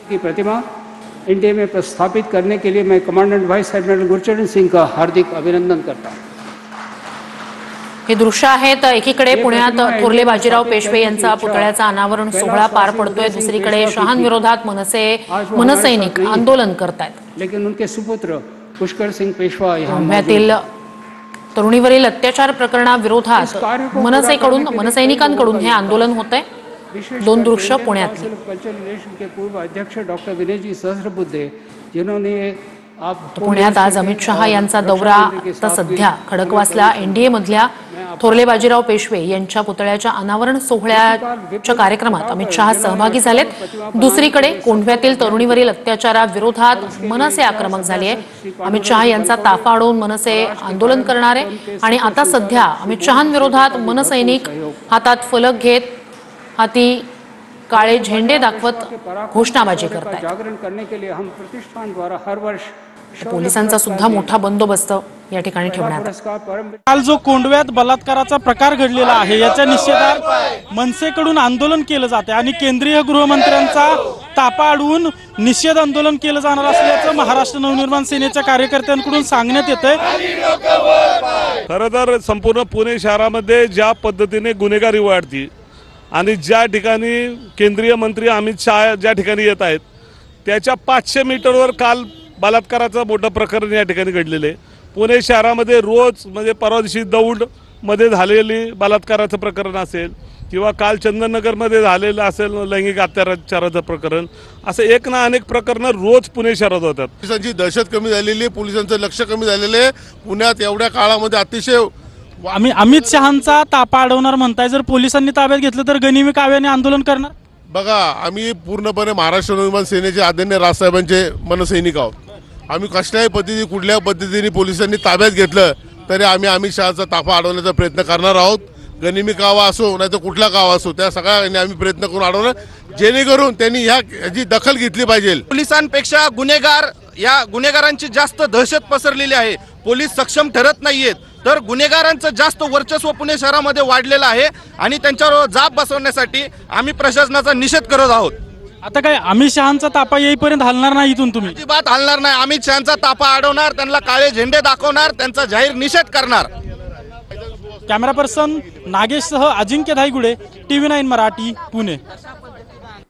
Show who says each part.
Speaker 1: की प्रतिमा इंडिया में प्रस्थापित करने के लिए मैं commandant vice admiral Gurcharan Singh का हार्दिक अभिनंदन करता हूं।
Speaker 2: हे दृश्य आहे तर एकीकडे पुण्यात थोरले बाजीराव पेशवे यांचा पुतळ्याचा अनावरण सोहळा पार पडतोय, दुसरीकडे शहांविरोधात मनसैनिक आंदोलन करतायत।
Speaker 1: लेकिन उनके सुपुत्र पुष्कर सिंह पेशवा
Speaker 2: पुण्यातील तरुणीवरील अत्याचार प्रकरणाविरोधात मनसैनिकांकडून हे आंदोलन होतंय। दोन दृश्य पुण्यातली।
Speaker 1: कल्चरल रिलेशन के पूर्व अध्यक्ष डॉक्टर विनय जी सहस्रबुद्धे जिन्होंने
Speaker 2: पुण्यात आज अमित शहा यांचा दौरा। आता सध्या खडकवासला एनडीए मधल्या थोरले बाजीराव पेशवे यांच्या पुतळ्याच्या अनावरण सोहळ्याच्या कार्यक्रमात अमित शहा सहभागी झालेत। दुसरीकडे कोंढव्यातील तरुणीवरील अत्याचाराविरोधात मनसे आक्रमक झाली आहे। अमित शहा यांचा ताफा अडवून मनसे आंदोलन करणार आहे आणि आता सध्या अमित शहांविरोधात मनसैनिक हातात फलक घेत हाती काळे झेंडे दाखवत घोषणाबाजी करतात।
Speaker 1: जागरण करने के लिए हम प्रतिष्ठान द्वारा हर वर्ष
Speaker 2: पोलिसांचा सुद्धा मोठा बंदोबस्त या ठिकाणी ठेवण्यात आला।
Speaker 3: काल जो कोंढव्यात बलात्काराचा प्रकार घडलेला आहे याच्या निषेधार्थ मनसेकडून आंदोलन केलं जाते आणि केंद्रीय गृहमंत्र्यांचा तापा अडवून निषेध आंदोलन केलं जाणार असल्याचं महाराष्ट्र नवनिर्माण सेनेच्या कार्यकर्त्यांकडून सांगण्यात येतंय।
Speaker 4: खरं तर संपूर्ण पुणे शहरामध्ये ज्या पद्धतीने गुन्हेगारी वाढती आणि ज्या ठिकाणी केंद्रीय मंत्री अमित शहा ज्या ठिकाणी येत आहेत त्याच्या 500 मीटरवर काल बलात्काराचं मोठं प्रकरण या ठिकाणी घडलेले। पुणे शहरामध्ये रोज म्हणजे परवा दिवशी दौंडमध्ये झालेली बलात्काराचं प्रकरण असेल किंवा काल चंदननगरमध्ये झालेलं असेल लैंगिक अत्याचाराचं प्रकरण, असं एक ना अनेक प्रकरणं रोज पुणे शहरात होतात।
Speaker 5: पोलिसांची दहशत कमी झालेली आहे, पोलिसांचं लक्ष कमी झालेलं आहे। पुण्यात एवढ्या काळामध्ये अतिशय
Speaker 3: आम्ही अमित शहांचा तापा अडवणार म्हणताय, जर पोलिसांनी ताब्यात घेतलं तर गनिमी काव्याने आंदोलन करणार।
Speaker 5: बघा, आम्ही पूर्णपणे महाराष्ट्र नवनिर्माण सेनेचे आदरणीय राजसाहेबांचे मनसैनिक आहोत। आम्ही कसल्याही पद्धती कुठल्या पद्धतीने पोलिसांनी ताब्यात घेतलं तरी आम्ही अमित शहाचा ताफा अडवण्याचा प्रयत्न करणार आहोत। गनिमी कावा असो नाही तर कुठला कावा असो, त्या सगळ्यांनी आम्ही प्रयत्न करून अडवणार, जेणेकरून त्यांनी याची दखल घेतली पाहिजे।
Speaker 6: पोलिसांपेक्षा गुन्हेगारांची जास्त दहशत पसरलेली आहे। पोलीस सक्षम ठरत नाहीयेत, तर गुन्हेगारांचं जास्त वर्चस्व पुणे शहरामध्ये वाढलेलं आहे आणि त्यांच्यावर जाब बसवण्यासाठी आम्ही प्रशासनाचा निषेध करत आहोत।
Speaker 3: आता काय अमित शहांचा तापा येईपर्यंत हलणार नाही इथून तुम्ही?
Speaker 6: अजिबात हलणार नाही। अमित शहांचा तापा अडवणार, त्यांना काळे झेंडे दाखवणार, त्यांचा जाहीर निषेध करणार।
Speaker 3: कॅमेरा पर्सन नागेशसह अजिंक्य धायगुडे, TV9 मराठी, पुणे।